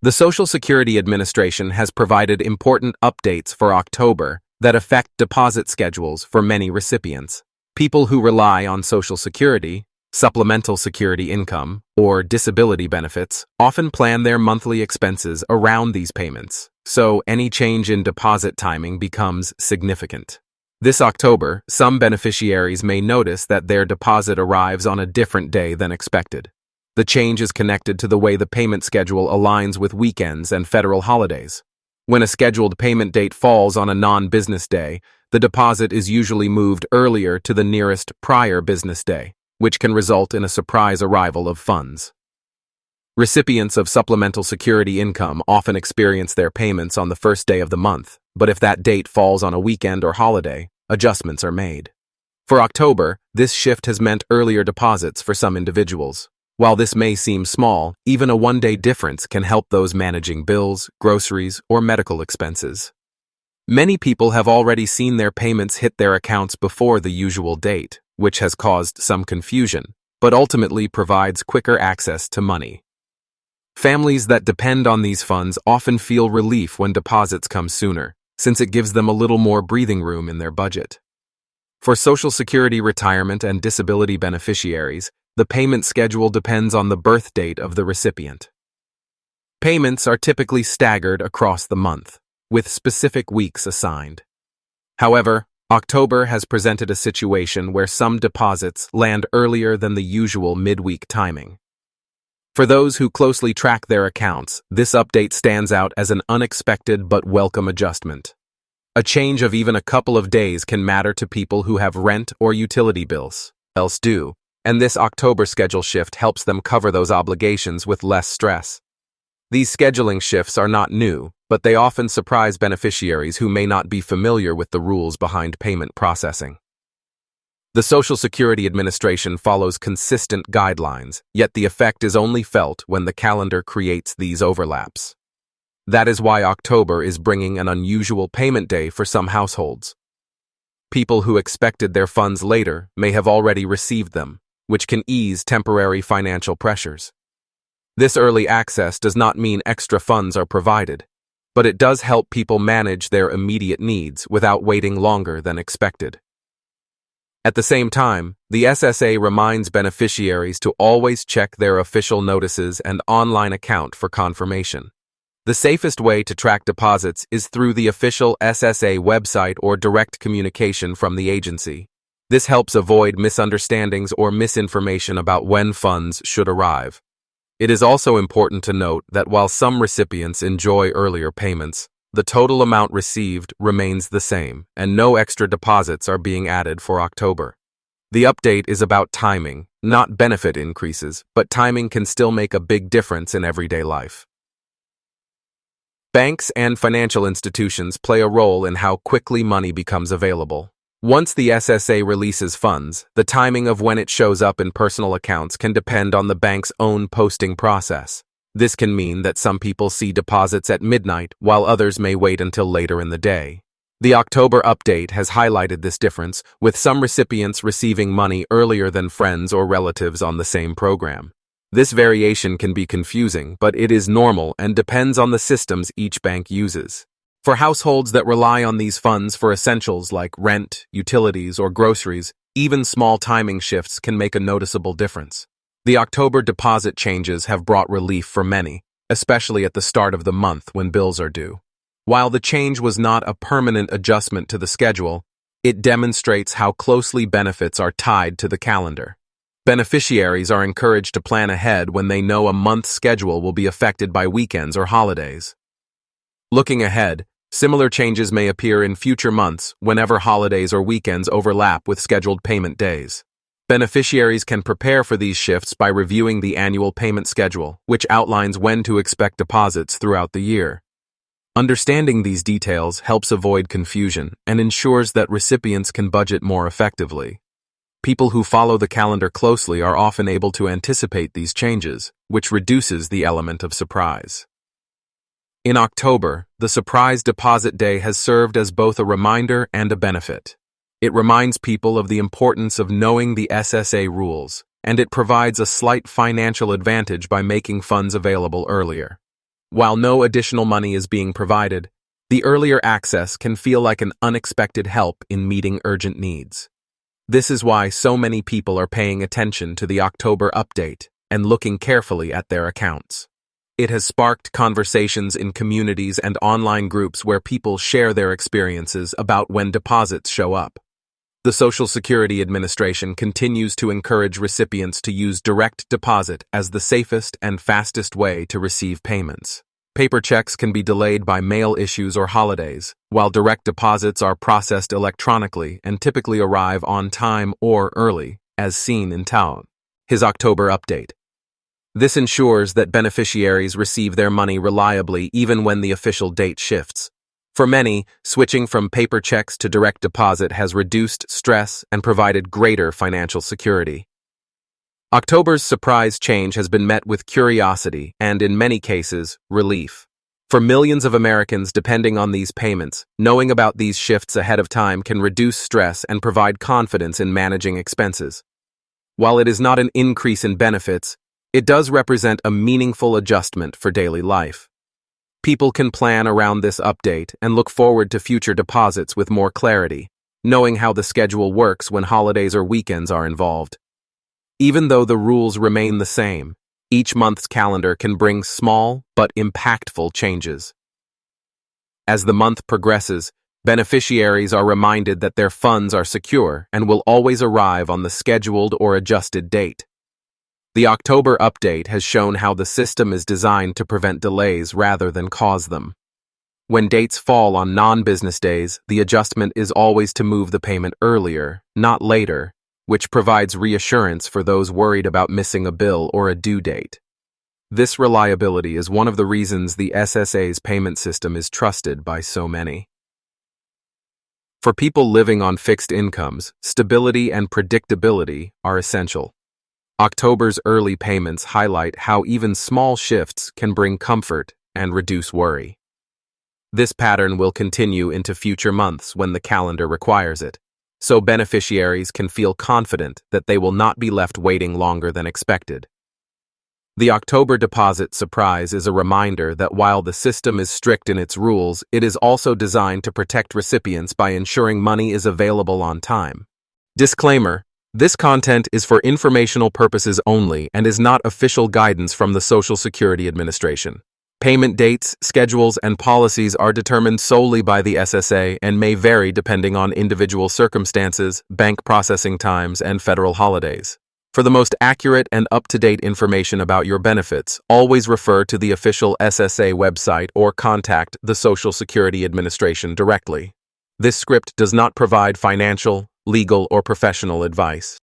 The Social Security Administration has provided important updates for October that affect deposit schedules for many recipients. People who rely on Social Security, supplemental security income, or disability benefits often plan their monthly expenses around these payments, so any change in deposit timing becomes significant. This October, some beneficiaries may notice that their deposit arrives on a different day than expected. The change is connected to the way the payment schedule aligns with weekends and federal holidays. When a scheduled payment date falls on a non-business day, the deposit is usually moved earlier to the nearest prior business day, which can result in a surprise arrival of funds. Recipients of supplemental security income often experience their payments on the first day of the month, but if that date falls on a weekend or holiday, adjustments are made. For October, this shift has meant earlier deposits for some individuals. While this may seem small, even a one-day difference can help those managing bills, groceries, or medical expenses. Many people have already seen their payments hit their accounts before the usual date, which has caused some confusion, but ultimately provides quicker access to money. Families that depend on these funds often feel relief when deposits come sooner, since it gives them a little more breathing room in their budget. For Social Security retirement and disability beneficiaries, the payment schedule depends on the birth date of the recipient. Payments are typically staggered across the month, with specific weeks assigned. However, October has presented a situation where some deposits land earlier than the usual midweek timing. For those who closely track their accounts, this update stands out as an unexpected but welcome adjustment. A change of even a couple of days can matter to people who have rent or utility bills else due, and this October schedule shift helps them cover those obligations with less stress. These scheduling shifts are not new, but they often surprise beneficiaries who may not be familiar with the rules behind payment processing. The Social Security Administration follows consistent guidelines, yet the effect is only felt when the calendar creates these overlaps. That is why October is bringing an unusual payment day for some households. People who expected their funds later may have already received them, which can ease temporary financial pressures. This early access does not mean extra funds are provided, but it does help people manage their immediate needs without waiting longer than expected. At the same time, the SSA reminds beneficiaries to always check their official notices and online account for confirmation. The safest way to track deposits is through the official SSA website or direct communication from the agency. This helps avoid misunderstandings or misinformation about when funds should arrive. It is also important to note that while some recipients enjoy earlier payments, the total amount received remains the same, and no extra deposits are being added for October. The update is about timing, not benefit increases, but timing can still make a big difference in everyday life. Banks and financial institutions play a role in how quickly money becomes available. Once the SSA releases funds, the timing of when it shows up in personal accounts can depend on the bank's own posting process. This can mean that some people see deposits at midnight, while others may wait until later in the day. The October update has highlighted this difference, with some recipients receiving money earlier than friends or relatives on the same program. This variation can be confusing, but it is normal and depends on the systems each bank uses. For households that rely on these funds for essentials like rent, utilities, or groceries, even small timing shifts can make a noticeable difference. The October deposit changes have brought relief for many, especially at the start of the month when bills are due. While the change was not a permanent adjustment to the schedule, it demonstrates how closely benefits are tied to the calendar. Beneficiaries are encouraged to plan ahead when they know a month's schedule will be affected by weekends or holidays. Looking ahead, similar changes may appear in future months whenever holidays or weekends overlap with scheduled payment days. Beneficiaries can prepare for these shifts by reviewing the annual payment schedule, which outlines when to expect deposits throughout the year. Understanding these details helps avoid confusion and ensures that recipients can budget more effectively. People who follow the calendar closely are often able to anticipate these changes, which reduces the element of surprise. In October, the surprise deposit day has served as both a reminder and a benefit. It reminds people of the importance of knowing the SSA rules, and it provides a slight financial advantage by making funds available earlier. While no additional money is being provided, the earlier access can feel like an unexpected help in meeting urgent needs. This is why so many people are paying attention to the October update and looking carefully at their accounts. It has sparked conversations in communities and online groups where people share their experiences about when deposits show up. The Social Security Administration continues to encourage recipients to use direct deposit as the safest and fastest way to receive payments. Paper checks can be delayed by mail issues or holidays, while direct deposits are processed electronically and typically arrive on time or early, as seen in Town. His October update. This ensures that beneficiaries receive their money reliably even when the official date shifts. For many, switching from paper checks to direct deposit has reduced stress and provided greater financial security. October's surprise change has been met with curiosity and, in many cases, relief. For millions of Americans depending on these payments, knowing about these shifts ahead of time can reduce stress and provide confidence in managing expenses. While it is not an increase in benefits, it does represent a meaningful adjustment for daily life. People can plan around this update and look forward to future deposits with more clarity, knowing how the schedule works when holidays or weekends are involved. Even though the rules remain the same, each month's calendar can bring small but impactful changes. As the month progresses, beneficiaries are reminded that their funds are secure and will always arrive on the scheduled or adjusted date. The October update has shown how the system is designed to prevent delays rather than cause them. When dates fall on non-business days, the adjustment is always to move the payment earlier, not later, which provides reassurance for those worried about missing a bill or a due date. This reliability is one of the reasons the SSA's payment system is trusted by so many. For people living on fixed incomes, stability and predictability are essential. October's early payments highlight how even small shifts can bring comfort and reduce worry. This pattern will continue into future months when the calendar requires it, so beneficiaries can feel confident that they will not be left waiting longer than expected. The October deposit surprise is a reminder that while the system is strict in its rules, it is also designed to protect recipients by ensuring money is available on time. Disclaimer: this content is for informational purposes only and is not official guidance from the Social Security Administration. Payment dates, schedules, and policies are determined solely by the SSA and may vary depending on individual circumstances, bank processing times, and federal holidays. For the most accurate and up-to-date information about your benefits, always refer to the official SSA website or contact the Social Security Administration directly. This script does not provide financial, legal, or professional advice.